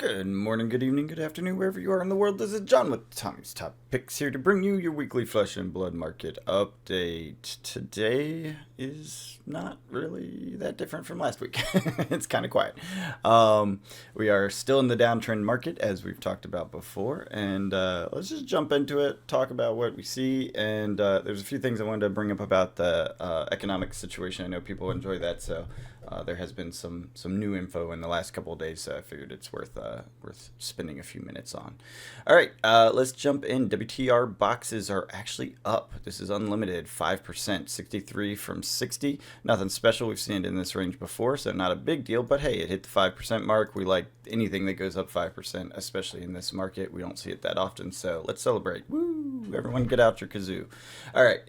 Good morning, good evening, good afternoon, wherever you are in the world. This is John with Tommy's Top Picks here to bring you your weekly flesh and blood market update. Today is not really that different from last week. It's kind of quiet. We are still in the downtrend market, as we've talked about before, and let's just jump into it, talk about what we see, and there's a few things I wanted to bring up about the economic situation. I know people enjoy that, so there has been some new info in the last couple of days, so I figured it's worth spending a few minutes on. All right, let's jump in. WTR boxes are actually up. This is unlimited, 5%, 63 from 60. Nothing special. We've seen it in this range before, so not a big deal. But hey, it hit the 5% mark. We like anything that goes up 5%, especially in this market. We don't see it that often, so let's celebrate. Woo! Everyone get out your kazoo. All right,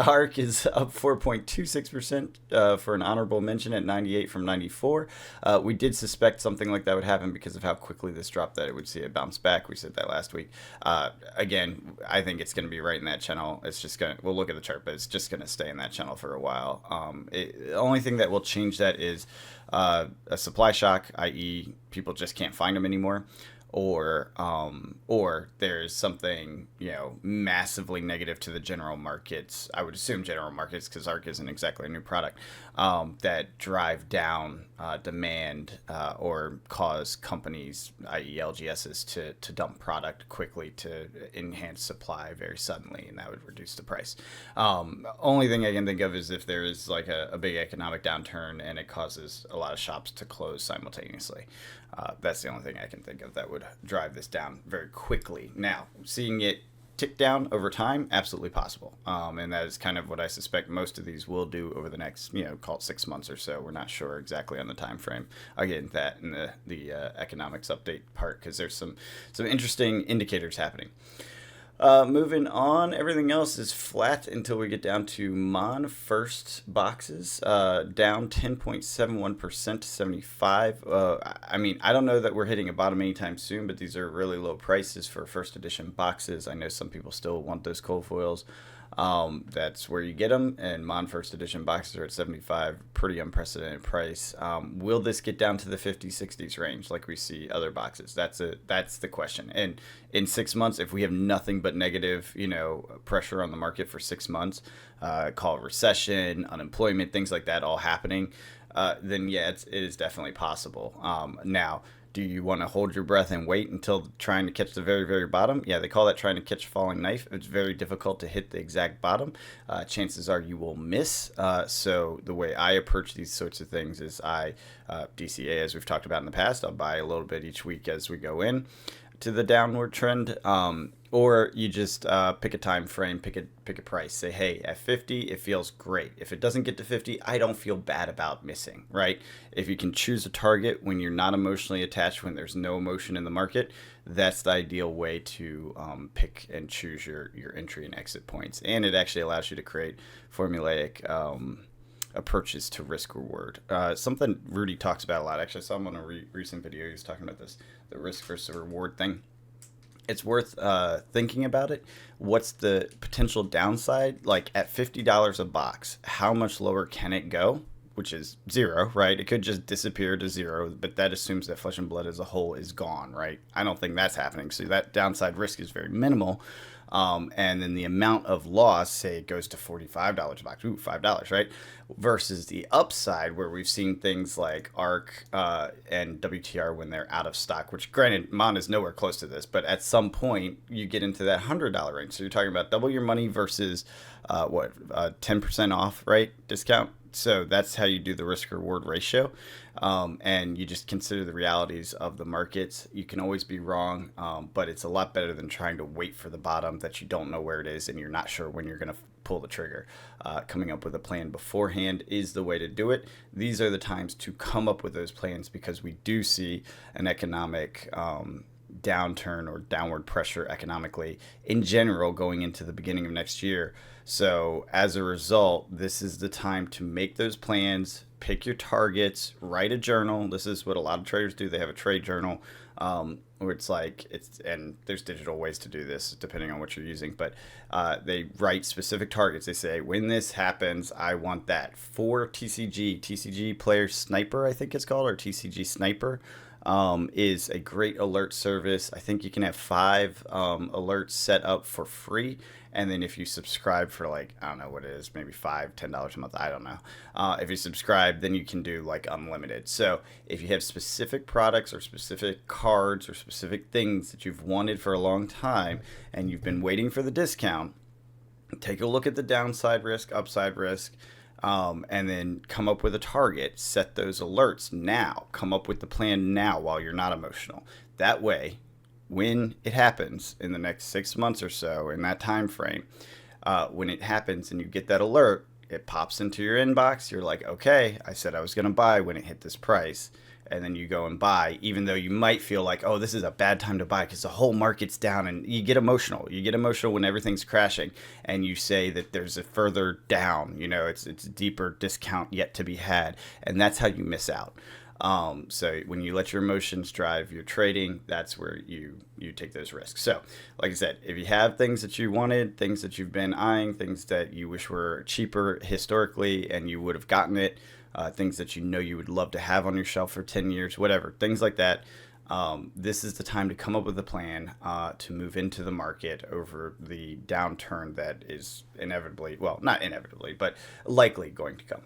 ARC is up 4.26% for an honorable mention at 98 from 94. We did suspect something like that would happen because of how quickly this dropped, that it would see it bounce back. We said that last week. Again, I think it's going to be right in that channel. It's just going to, we'll look at the chart, but it's just going to stay in that channel for a while. The only thing that will change that is a supply shock, i.e. people just can't find them anymore. Or there's something, massively negative to the general markets. I would assume general markets, because ARC isn't exactly a new product, that drive down demand or cause companies, i.e. LGSs, to dump product quickly to enhance supply very suddenly, and that would reduce the price. Only thing I can think of is if there is like a big economic downturn and it causes a lot of shops to close simultaneously. That's the only thing I can think of that would drive this down very quickly. Now, seeing it tick down over time, absolutely possible. And that is kind of what I suspect most of these will do over the next, call it 6 months or so. We're not sure exactly on the time frame. I'll get into that in the economics update part, because there's some interesting indicators happening. Moving on, everything else is flat until we get down to Mon first boxes, down 10.71% to 75. I don't know that we're hitting a bottom anytime soon, but these are really low prices for first edition boxes. I know some people still want those cold foils. That's where you get them, and Mon first edition boxes are at 75, pretty unprecedented price. Will this get down to the 50s, 60s range like we see other boxes? That's the question. And in 6 months, if we have nothing but negative, pressure on the market for 6 months, call it recession, unemployment, things like that all happening, then yeah, it is definitely possible. Now, do you want to hold your breath and wait until trying to catch the very, very bottom? Yeah, they call that trying to catch a falling knife. It's very difficult to hit the exact bottom. Chances are you will miss. So the way I approach these sorts of things is DCA, as we've talked about in the past, I'll buy a little bit each week as we go in to the downward trend, or you just pick a time frame, pick a price. Say, hey, at 50, it feels great. If it doesn't get to 50, I don't feel bad about missing, right? If you can choose a target when you're not emotionally attached, when there's no emotion in the market, that's the ideal way to pick and choose your entry and exit points. And it actually allows you to create formulaic approaches to risk reward. Something Rudy talks about a lot. Actually, I saw him on a recent video. He was talking about this, the risk versus reward thing. It's worth thinking about it. What's the potential downside? Like at $50 a box, how much lower can it go? Which is zero, right? It could just disappear to zero, but that assumes that Flesh and Blood as a whole is gone, right? I don't think that's happening. So that downside risk is very minimal. And then the amount of loss, say it goes to $45 a box, $5, right? Versus the upside, where we've seen things like ARC and WTR when they're out of stock, which granted, Mon is nowhere close to this, but at some point you get into that $100 range. So you're talking about double your money versus 10% off, right? Discount. So that's how you do the risk reward ratio. And you just consider the realities of the markets. You can always be wrong, but it's a lot better than trying to wait for the bottom that you don't know where it is and you're not sure when you're going to pull the trigger. Coming up with a plan beforehand is the way to do it. These are the times to come up with those plans, because we do see an economic downturn or downward pressure economically in general going into the beginning of next year. So as a result, this is the time to make those plans, pick your targets, write a journal. This is what a lot of traders do. They have a trade journal, where and there's digital ways to do this depending on what you're using, but they write specific targets. They say, when this happens, I want that for TCG player sniper, I think it's called, or TCG sniper. is a great alert service. I think you can have 5 alerts set up for free. And then if you subscribe for like, I don't know what it is, maybe $5, $10 a month, I don't know. If you subscribe, then you can do like unlimited. So if you have specific products or specific cards or specific things that you've wanted for a long time and you've been waiting for the discount, take a look at the downside risk, upside risk, and then come up with a target. Set those alerts now. Come up with the plan now while you're not emotional. That way, when it happens in the next 6 months or so, in that time frame, when it happens and you get that alert, it pops into your inbox. You're like, okay, I said I was going to buy when it hit this price. And then you go and buy, even though you might feel like, oh, this is a bad time to buy because the whole market's down, and you get emotional. You get emotional when everything's crashing, and you say that there's a further down. It's a deeper discount yet to be had, and that's how you miss out. So when you let your emotions drive your trading, that's where you take those risks. So, like I said, if you have things that you wanted, things that you've been eyeing, things that you wish were cheaper historically, and you would have gotten it. Things that you would love to have on your shelf for 10 years, whatever, things like that. This is the time to come up with a plan to move into the market over the downturn that is inevitably, well, not inevitably, but likely going to come.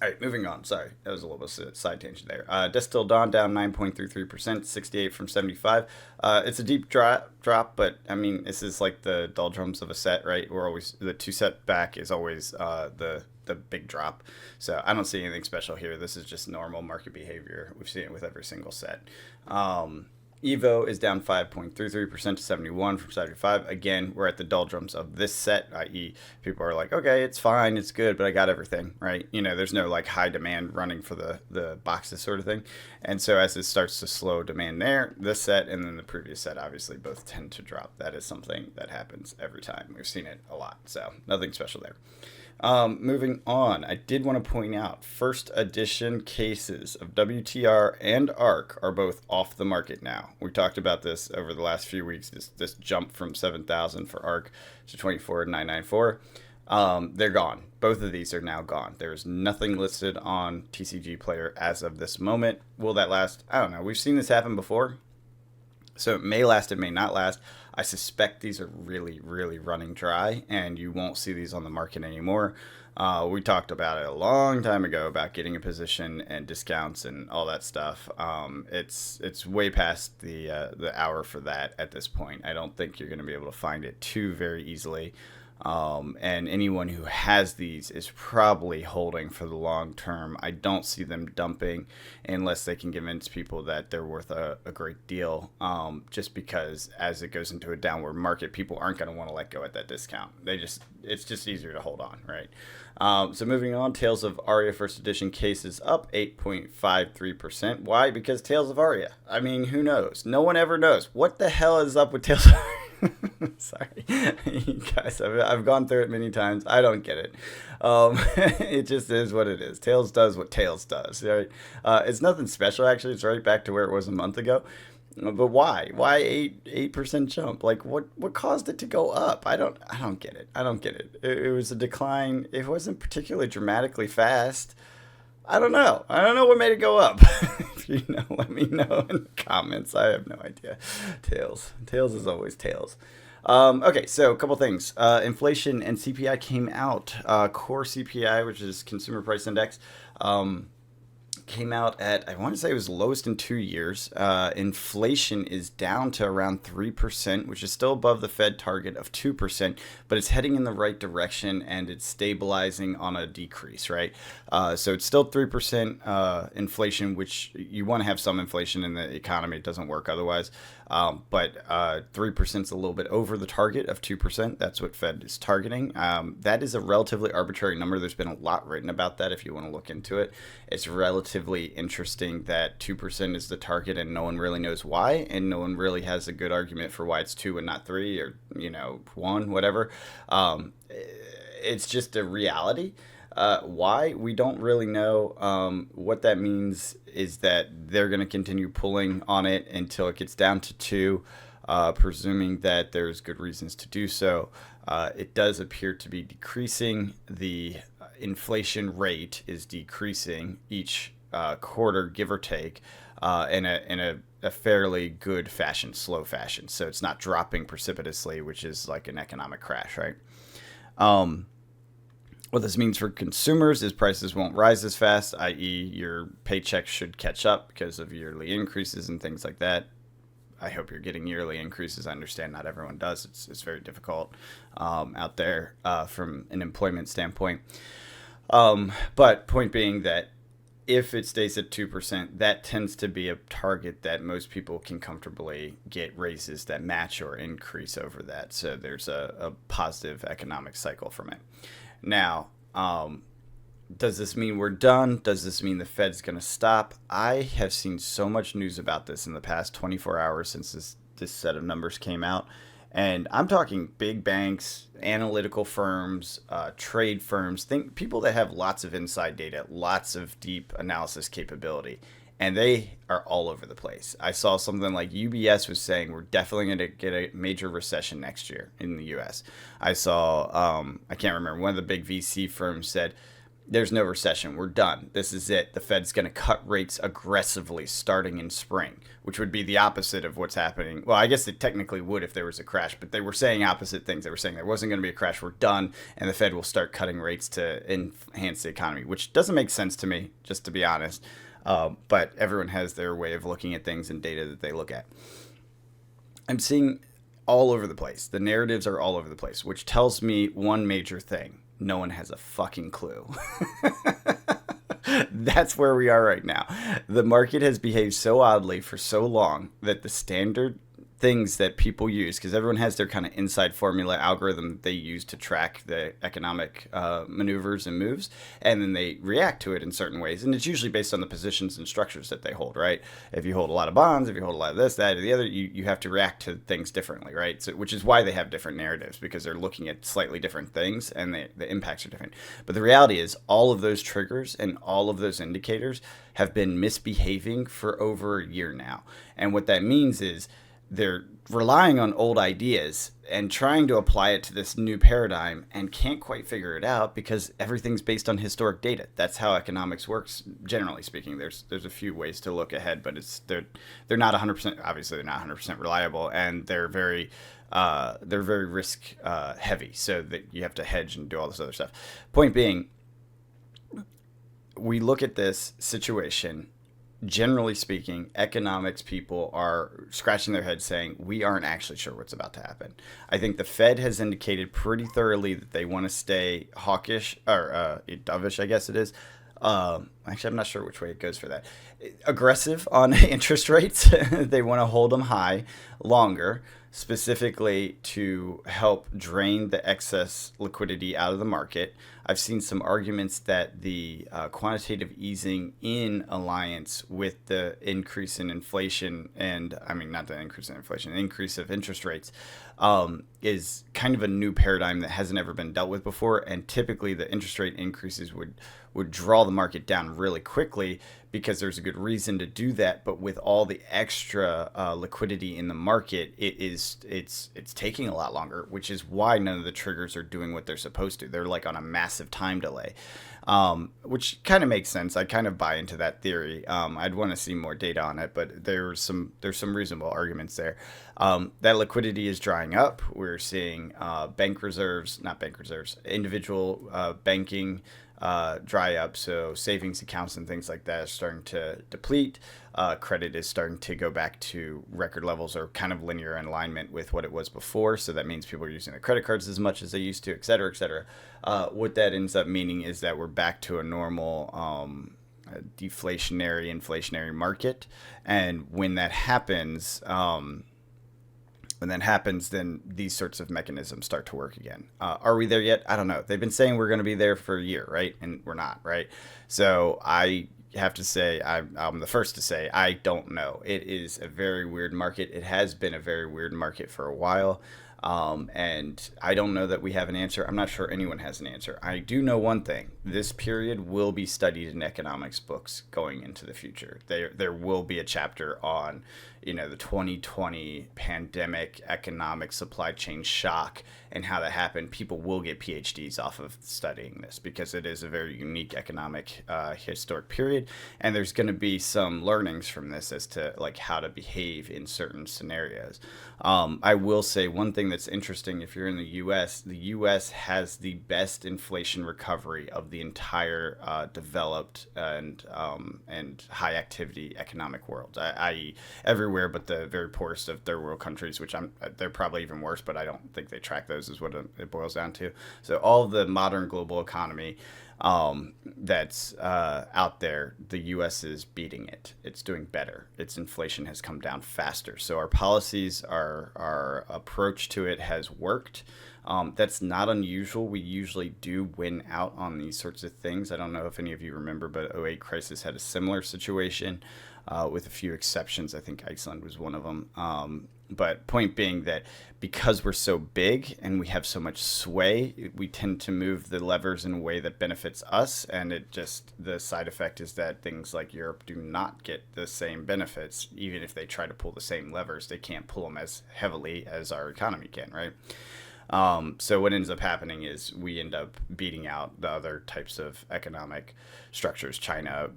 All right, moving on. Sorry, that was a little bit of a side tangent there. Distilled Dawn down 9.33%, 68 from 75. It's a deep drop, but I mean, this is like the doldrums of a set, right? We're always, the 2 set back is always the big drop. So I don't see anything special here. This is just normal market behavior. We've seen it with every single set. Evo is down 5.33% to 71 from 75. Again, we're at the doldrums of this set, i.e. people are like, okay, it's fine, it's good, but I got everything, right? There's no like high demand running for the boxes sort of thing. And so as it starts to slow demand there, this set and then the previous set obviously both tend to drop. That is something that happens every time. We've seen it a lot, so nothing special there. Moving on, I did want to point out first edition cases of WTR and ARC are both off the market now. We talked about this over the last few weeks, this jump from 7,000 for ARC to 24,994. They're gone. Both of these are now gone. There's nothing listed on TCG Player as of this moment. Will that last? I don't know. We've seen this happen before. So it may last, it may not last. I suspect these are really, really running dry, and you won't see these on the market anymore. We talked about it a long time ago about getting a position and discounts and all that stuff. It's way past the hour for that at this point. I don't think you're going to be able to find it too very easily. And anyone who has these is probably holding for the long term. I don't see them dumping unless they can convince people that they're worth a great deal. Just because as it goes into a downward market, people aren't going to want to let go at that discount. It's just easier to hold on, right? So moving on, Tales of Aria First Edition cases up 8.53%. Why? Because Tales of Aria. I mean, who knows? No one ever knows. What the hell is up with Tales of Aria? Sorry, you guys, I've gone through it many times. I don't get it. It just is what it is. Tails does what Tails does, right? It's nothing special, actually. It's right back to where it was a month ago. But why? Why 8% jump? Like what caused it to go up? I don't get it. I don't get it. It was a decline. It wasn't particularly dramatically fast. I don't know. I don't know what made it go up. If you know, let me know in the comments. I have no idea. Tails is always tails. Okay, so a couple things. Inflation and CPI came out. Core CPI, which is Consumer Price Index, came out at, I want to say it was lowest in 2 years. Inflation is down to around 3%, which is still above the Fed target of 2%, but it's heading in the right direction and it's stabilizing on a decrease, right? So it's still 3% inflation, which you want to have some inflation in the economy. It doesn't work otherwise. But 3% is a little bit over the target of 2%. That's what Fed is targeting. That is a relatively arbitrary number. There's been a lot written about that if you want to look into it. It's relatively interesting that 2% is the target and no one really knows why, and no one really has a good argument for why it's 2 and not 3 or 1, whatever. It's just a reality. Why? We don't really know. What that means is that they're going to continue pulling on it until it gets down to 2, presuming that there's good reasons to do so. It does appear to be decreasing. The inflation rate is decreasing each quarter, give or take. in a fairly good fashion, slow fashion. So it's not dropping precipitously, which is like an economic crash, right? Um, what this means for consumers is prices won't rise as fast, i.e., your paycheck should catch up because of yearly increases and things like that. I hope you're getting yearly increases. I understand not everyone does. It's very difficult out there from an employment standpoint. But point being that if it stays at 2%, that tends to be a target that most people can comfortably get raises that match or increase over that. So there's a positive economic cycle from it. Now, does this mean we're done? Does this mean the Fed's going to stop? I have seen so much news about this in the past 24 hours since this set of numbers came out. And I'm talking big banks, analytical firms, trade firms, people that have lots of inside data, lots of deep analysis capability, and they are all over the place. I saw something like UBS was saying we're definitely going to get a major recession next year in the U.S. I saw, I can't remember, one of the big VC firms said there's no recession. We're done. This is it. The Fed's going to cut rates aggressively starting in spring, which would be the opposite of what's happening. Well, I guess it technically would if there was a crash, but they were saying opposite things. They were saying there wasn't going to be a crash. We're done. And the Fed will start cutting rates to enhance the economy, which doesn't make sense to me, just to be honest. But everyone has their way of looking at things and data that they look at. I'm seeing all over the place. The narratives are all over the place, which tells me one major thing. No one has a fucking clue. That's where we are right now. The market has behaved so oddly for so long that the standard things that people use, because everyone has their kind of inside formula algorithm that they use to track the economic maneuvers and moves, and then they react to it in certain ways. And it's usually based on the positions and structures that they hold, right? If you hold a lot of bonds, if you hold a lot of this, that, or the other, you have to react to things differently, right? So, which is why they have different narratives, because they're looking at slightly different things and the impacts are different. But the reality is all of those triggers and all of those indicators have been misbehaving for over a year now. And what that means is they're relying on old ideas and trying to apply it to this new paradigm and can't quite figure it out because everything's based on historic data. That's how economics works, generally speaking. There's a few ways to look ahead, but they're not 100%. Obviously, they're not 100% reliable, and they're very risk heavy. So that you have to hedge and do all this other stuff. Point being, we look at this situation. Generally speaking, economics people are scratching their heads saying, we aren't actually sure what's about to happen. I think the Fed has indicated pretty thoroughly that they want to stay hawkish, or dovish, I guess it is. Actually, I'm not sure which way it goes for that. Aggressive on interest rates. They want to hold them high longer, specifically to help drain the excess liquidity out of the market. I've seen some arguments that the quantitative easing in alliance with the increase in inflation, and I mean, not the increase in inflation, the increase of interest rates, is kind of a new paradigm that hasn't ever been dealt with before. And typically the interest rate increases would draw the market down really quickly because there's a good reason to do that. But with all the extra liquidity in the market, it's taking a lot longer, which is why none of the triggers are doing what they're supposed to. They're like on a massive time delay, which kind of makes sense. I kind of buy into that theory. I'd want to see more data on it, but there's some reasonable arguments there. That liquidity is drying up. We're seeing individual banking dry up. So savings accounts and things like that are starting to deplete. Credit is starting to go back to record levels or kind of linear in alignment with what it was before. So that means people are using their credit cards as much as they used to, et cetera, et cetera. What that ends up meaning is that we're back to a normal inflationary market. And when that happens, then these sorts of mechanisms start to work again. Are we there yet? I don't know. They've been saying we're going to be there for a year, right? And we're not, right? So I have to say, I'm the first to say, I don't know. It is a very weird market. It has been a very weird market for a while. And I don't know that we have an answer. I'm not sure anyone has an answer. I do know one thing. This period will be studied in economics books going into the future. There will be a chapter on, the 2020 pandemic economic supply chain shock and how that happened. People will get PhDs off of studying this because it is a very unique economic historic period, and there's going to be some learnings from this as to like how to behave in certain scenarios. I will say one thing that's interesting. If you're in the U.S. has the best inflation recovery of the entire developed and high activity economic world, i.e., everywhere but the very poorest of third world countries, which they're probably even worse, but I don't think they track those, is what it boils down to. So all of the modern global economy that's out there, the U.S. is beating it. It's doing better. Its inflation has come down faster. So our policies, our approach to it has worked. That's not unusual. We usually do win out on these sorts of things. I don't know if any of you remember, but 08 crisis had a similar situation with a few exceptions. I think Iceland was one of them. But point being that because we're so big and we have so much sway, we tend to move the levers in a way that benefits us. And the side effect is that things like Europe do not get the same benefits. Even if they try to pull the same levers, they can't pull them as heavily as our economy can, right? So what ends up happening is we end up beating out the other types of economic structures. China,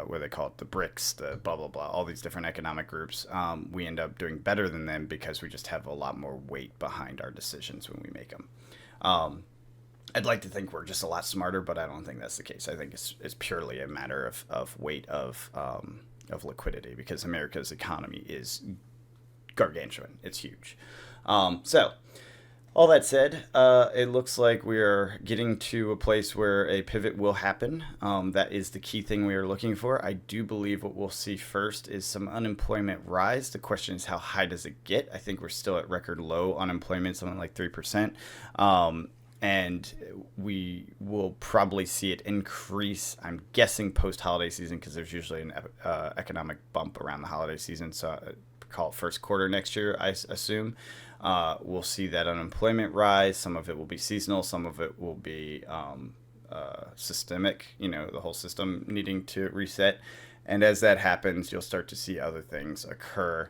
where they call it the BRICS, the blah, blah, blah, all these different economic groups. We end up doing better than them because we just have a lot more weight behind our decisions when we make them. I'd like to think we're just a lot smarter, but I don't think that's the case. I think it's purely a matter of weight of liquidity, because America's economy is gargantuan. It's huge. So all that said, it looks like we are getting to a place where a pivot will happen. That is the key thing we are looking for. I do believe what we'll see first is some unemployment rise. The question is, how high does it get? I think we're still at record low unemployment, something like 3%. And we will probably see it increase, I'm guessing, post-holiday season, because there's usually an economic bump around the holiday season. So call it first quarter next year, I assume. We'll see that unemployment rise. Some of it will be seasonal. Some of it will be systemic, the whole system needing to reset. And as that happens, you'll start to see other things occur.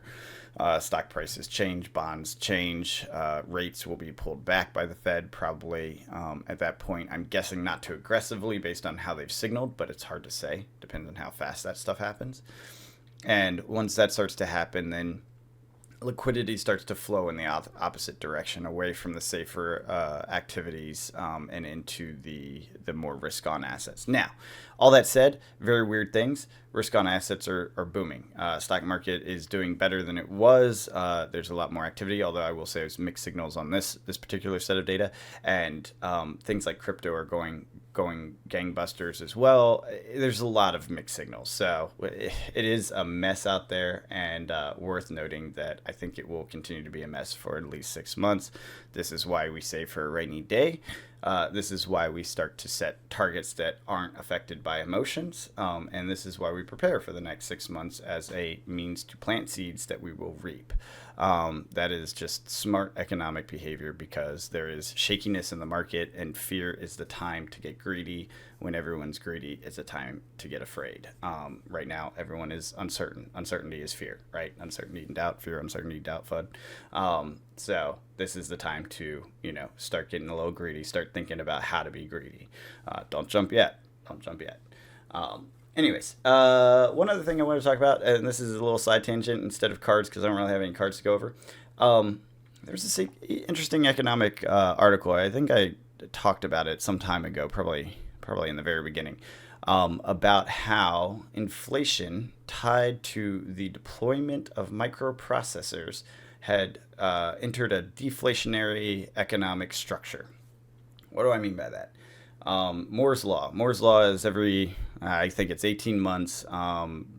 Stock prices change, bonds change, rates will be pulled back by the Fed probably at that point. I'm guessing not too aggressively based on how they've signaled, but it's hard to say. Depends on how fast that stuff happens. And once that starts to happen, then liquidity starts to flow in the opposite direction, away from the safer activities and into the more risk-on assets. Now, all that said, very weird things. Risk-on assets are booming. Stock market is doing better than it was. There's a lot more activity, although I will say there's mixed signals on this particular set of data. And things like crypto are going gangbusters as well. There's a lot of mixed signals. So it is a mess out there, and worth noting that I think it will continue to be a mess for at least 6 months. This is why we save for a rainy day. This is why we start to set targets that aren't affected by emotions. And this is why we prepare for the next 6 months as a means to plant seeds that we will reap. That is just smart economic behavior, because there is shakiness in the market, and fear is the time to get greedy. When everyone's greedy, it's a time to get afraid. Right now, everyone is uncertain. Uncertainty is fear, right? Uncertainty and doubt, fear, uncertainty, doubt, FUD. So this is the time to, start getting a little greedy, start thinking about how to be greedy. Don't jump yet. Anyways, one other thing I want to talk about, and this is a little side tangent instead of cards, because I don't really have any cards to go over. There's this interesting economic article. I think I talked about it some time ago, probably in the very beginning, about how inflation tied to the deployment of microprocessors had entered a deflationary economic structure. What do I mean by that? Moore's Law. Moore's Law is every, I think it's 18 months,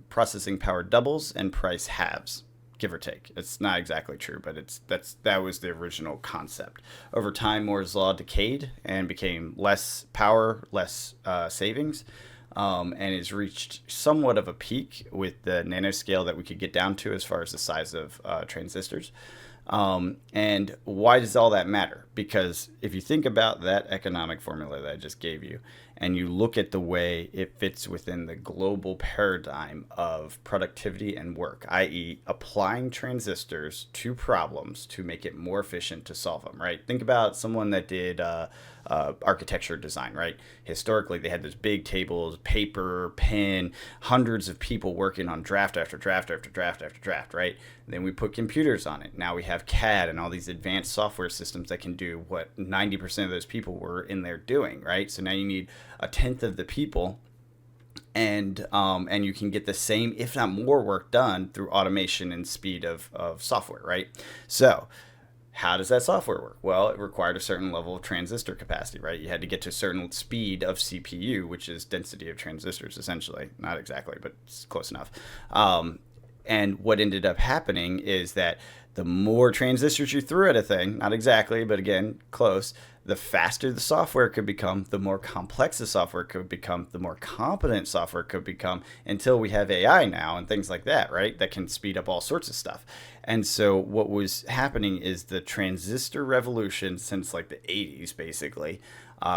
processing power doubles and price halves, give or take. It's not exactly true, but that was the original concept. Over time, Moore's Law decayed and became less power, less savings, and it's reached somewhat of a peak with the nanoscale that we could get down to as far as the size of transistors. And why does all that matter? Because if you think about that economic formula that I just gave you, and you look at the way it fits within the global paradigm of productivity and work, i.e., applying transistors to problems to make it more efficient to solve them, right? Think about someone that did architecture design, right? Historically, they had those big tables, paper, pen, hundreds of people working on draft after draft after draft after draft, right? Then we put computers on it. Now we have CAD and all these advanced software systems that can do what 90% of those people were in there doing, right? So now you need a tenth of the people, and you can get the same, if not more, work done through automation and speed of software, right? So how does that software work? Well, it required a certain level of transistor capacity, right? You had to get to a certain speed of CPU, which is density of transistors, essentially. Not exactly, but it's close enough. And what ended up happening is that the more transistors you threw at a thing, not exactly, but again, close, the faster the software could become, the more complex the software could become, the more competent software could become, until we have AI now and things like that, right? That can speed up all sorts of stuff. And so what was happening is the transistor revolution since like the 80s, basically,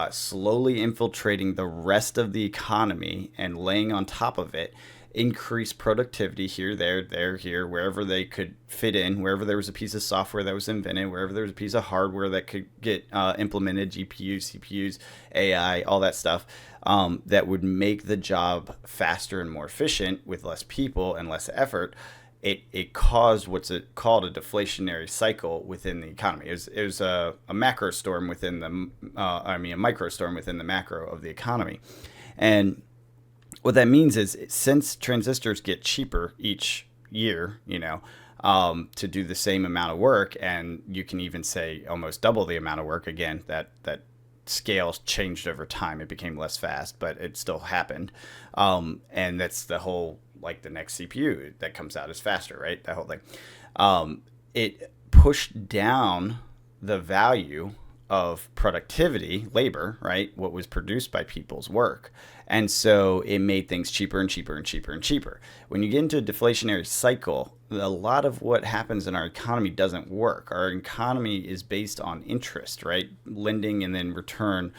slowly infiltrating the rest of the economy and laying on top of it, increase productivity here, there, here, wherever they could fit in, wherever there was a piece of software that was invented, wherever there was a piece of hardware that could get implemented, GPUs, CPUs, AI, all that stuff, that would make the job faster and more efficient with less people and less effort. It caused what's called a deflationary cycle within the economy. It was a macro storm within the, a micro storm within the macro of the economy. And what that means is, since transistors get cheaper each year, to do the same amount of work, and you can even say almost double the amount of work, again, that scale changed over time. It became less fast, but it still happened. And that's the whole, like the next CPU that comes out is faster, right? That whole thing. It pushed down the value of productivity, labor, right? What was produced by people's work. And so it made things cheaper and cheaper and cheaper and cheaper. When you get into a deflationary cycle, a lot of what happens in our economy doesn't work. Our economy is based on interest, right? Lending and then return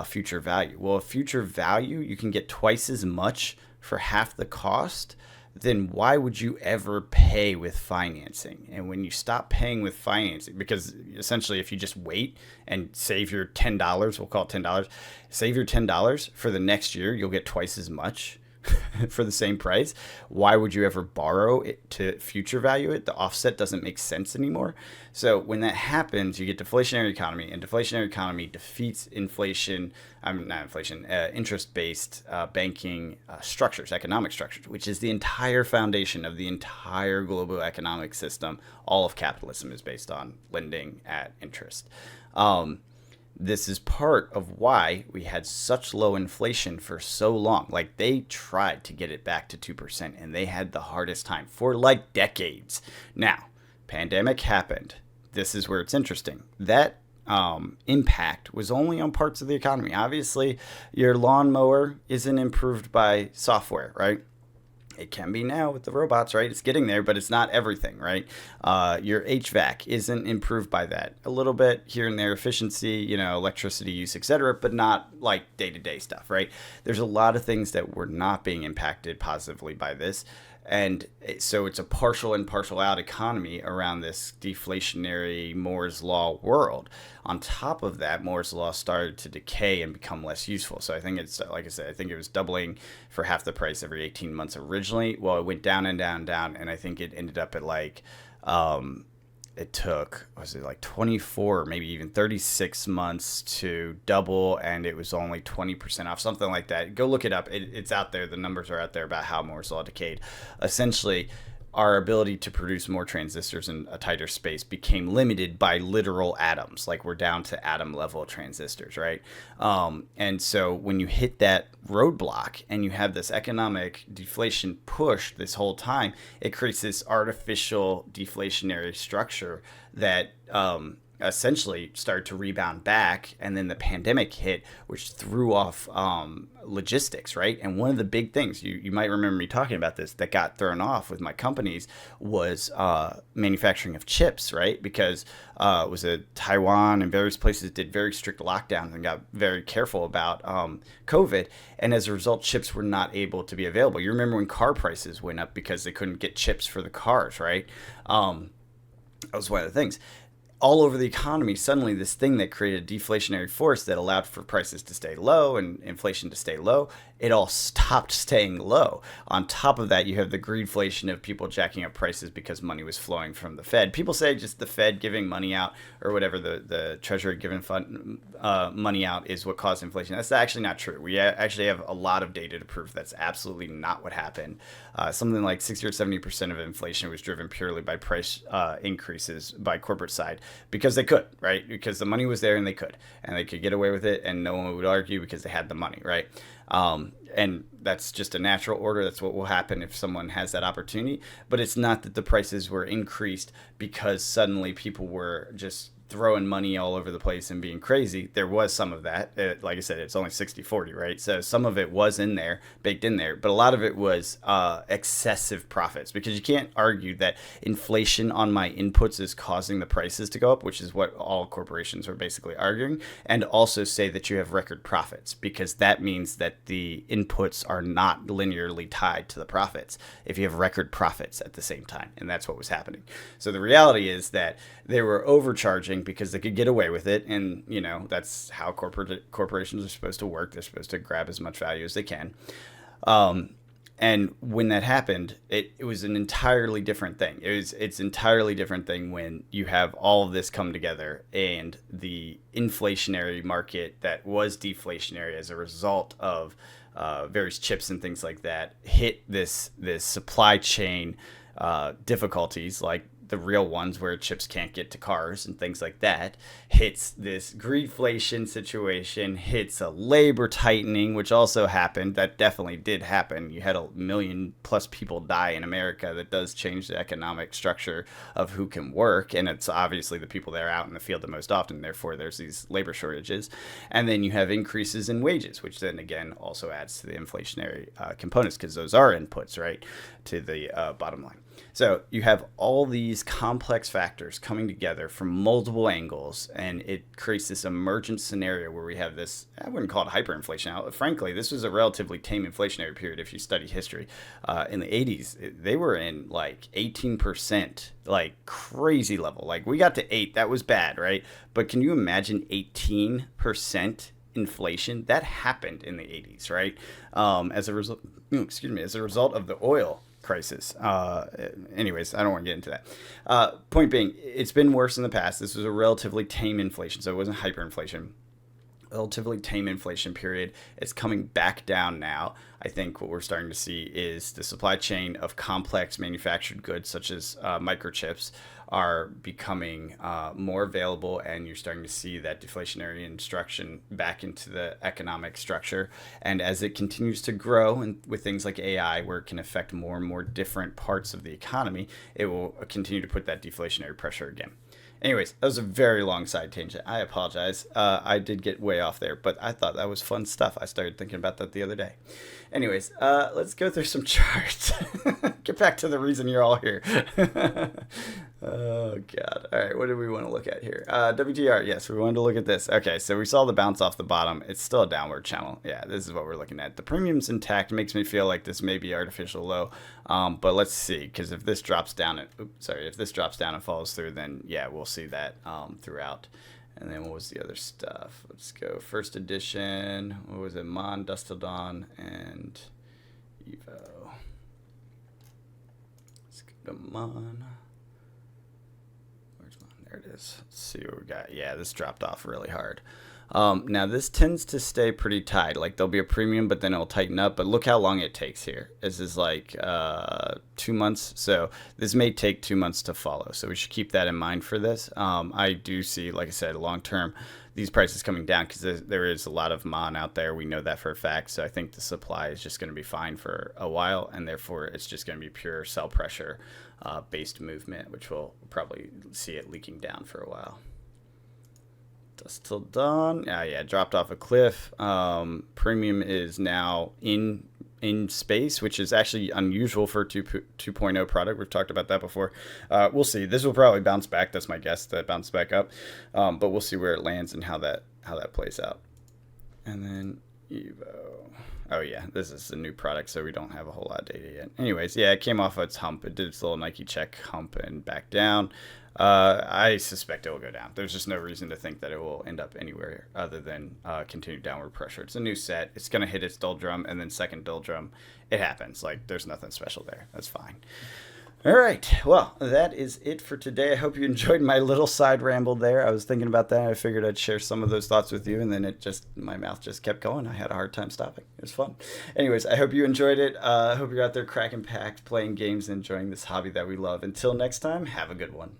future value. Well, future value, you can get twice as much for half the cost. Then why would you ever pay with financing? And when you stop paying with financing, because essentially if you just wait and save your $10, we'll call it $10, save your $10 for the next year, you'll get twice as much for the same price. Why would you ever borrow it to future value it? The offset doesn't make sense anymore. So when that happens, you get deflationary economy, and deflationary economy defeats inflation. Not inflation, interest-based banking structures, economic structures, which is the entire foundation of the entire global economic system. All of capitalism is based on lending at interest. This is part of why we had such low inflation for so long. Like, they tried to get it back to 2%, and they had the hardest time for like decades. Now, pandemic happened. This is where it's interesting. That impact was only on parts of the economy. Obviously, your lawnmower isn't improved by software, right? It can be now with the robots, right? It's getting there, but it's not everything, right? Your HVAC isn't improved by that. A little bit here and there, efficiency, electricity use, etc., but not like day-to-day stuff, right? There's a lot of things that were not being impacted positively by this. And so it's a partial in, partial out economy around this deflationary Moore's Law world. On top of that, Moore's Law started to decay and become less useful. So I think it's, like I said, I think it was doubling for half the price every 18 months originally. Well, it went down and down and down, and I think it ended up at like, it took, was it like 24 or maybe even 36 months to double, and it was only 20% off, something like that. Go look it up. It's out there. The numbers are out there about how Moore's Law decayed. Essentially, our ability to produce more transistors in a tighter space became limited by literal atoms. Like, we're down to atom level transistors, right? And so when you hit that roadblock and you have this economic deflation push this whole time, it creates this artificial deflationary structure that essentially started to rebound back, and then the pandemic hit, which threw off logistics, right? And one of the big things you might remember me talking about this that got thrown off with my companies was manufacturing of chips, right? Because it was Taiwan and various places did very strict lockdowns and got very careful about COVID, and as a result, chips were not able to be available. You remember when car prices went up because they couldn't get chips for the cars, right? That was one of the things. All over the economy, suddenly this thing that created a deflationary force that allowed for prices to stay low and inflation to stay low, it all stopped staying low. On top of that, you have the greedflation of people jacking up prices because money was flowing from the Fed. People say just the Fed giving money out or whatever, the Treasury giving fund money out is what caused inflation. That's actually not true. We actually have a lot of data to prove that's absolutely not what happened. Something like 60 or 70% of inflation was driven purely by price increases by corporate side because they could, right? Because the money was there and they could get away with it, and no one would argue because they had the money, right? And that's just a natural order. That's what will happen if someone has that opportunity. But it's not that the prices were increased because suddenly people were just throwing money all over the place and being crazy. There was some of that. Like I said, it's only 60-40, right? So some of it was in there, baked in there, but a lot of it was excessive profits, because you can't argue that inflation on my inputs is causing the prices to go up, which is what all corporations are basically arguing, and also say that you have record profits, because that means that the inputs are not linearly tied to the profits if you have record profits at the same time. And that's what was happening. So the reality is that they were overcharging because they could get away with it, and that's how corporations are supposed to work. They're supposed to grab as much value as they can. And when that happened, it was an entirely different thing. It's entirely different thing when you have all of this come together, and the inflationary market that was deflationary as a result of various chips and things like that hit this supply chain difficulties, like the real ones where chips can't get to cars and things like that, hits this greedflation situation, hits a labor tightening, which also happened. That definitely did happen. You had 1 million plus people die in America. That does change the economic structure of who can work, and it's obviously the people that are out in the field the most often. Therefore, there's these labor shortages. And then you have increases in wages, which then again also adds to the inflationary components, because those are inputs, right, to the bottom line. So you have all these complex factors coming together from multiple angles, and it creates this emergent scenario where we have this, I wouldn't call it hyperinflation. Now, frankly, this was a relatively tame inflationary period if you study history. In the 80s, they were in like 18%, like crazy level. Like we got to 8, that was bad, right? But can you imagine 18% inflation? That happened in the 80s, right? As a result of the oil crisis. Anyways, I don't want to get into that. Point being, it's been worse in the past. This was a relatively tame inflation, so it wasn't hyperinflation. Relatively tame inflation period. It's coming back down now. I think what we're starting to see is the supply chain of complex manufactured goods, such as microchips, are becoming more available, and you're starting to see that deflationary instruction back into the economic structure. And as it continues to grow, and with things like AI, where it can affect more and more different parts of the economy, it will continue to put that deflationary pressure again. Anyways, that was a very long side tangent. I apologize. I did get way off there, but I thought that was fun stuff. I started thinking about that the other day. Anyways, let's go through some charts. Get back to the reason you're all here. Oh, God. All right, what do we want to look at here? WTR, yes, we wanted to look at this. Okay, so we saw the bounce off the bottom. It's still a downward channel. Yeah, this is what we're looking at. The premium's intact. Makes me feel like this may be artificial low. But let's see, because if this drops down and follows through, then yeah, we'll see that throughout. And then what was the other stuff? Let's go first edition. What was it? Mon, Dustodon, and Evo. Let's go to Mon. Where's Mon? There it is. Let's see what we got. Yeah, this dropped off really hard. Now this tends to stay pretty tight. Like there'll be a premium, but then it'll tighten up. But look how long it takes here. This is like 2 months. So this may take 2 months to follow. So we should keep that in mind for this. I do see, like I said, long term, these prices coming down because there is a lot of mon out there. We know that for a fact. So I think the supply is just going to be fine for a while, and therefore it's just going to be pure sell pressure based movement, which we'll probably see it leaking down for a while. Dusk Till Dawn. Yeah, dropped off a cliff. Premium is now in space, which is actually unusual for a 2.0 product. We've talked about that before. We'll see. This will probably bounce back. That's my guess, that bounce back up. But we'll see where it lands and how that plays out. And then Evo. Oh yeah, this is a new product, so we don't have a whole lot of data yet. Anyways, yeah, it came off of its hump. It did its little Nike check hump and back down. I suspect it will go down. There's just no reason to think that it will end up anywhere other than continued downward pressure. It's a new set. It's going to hit its doldrum, and then second doldrum. It happens. Like, there's nothing special there. That's fine. All right. Well, that is it for today. I hope you enjoyed my little side ramble there. I was thinking about that. I figured I'd share some of those thoughts with you, and then my mouth just kept going. I had a hard time stopping. It was fun. Anyways, I hope you enjoyed it. I hope you're out there cracking packs, playing games, and enjoying this hobby that we love. Until next time, have a good one.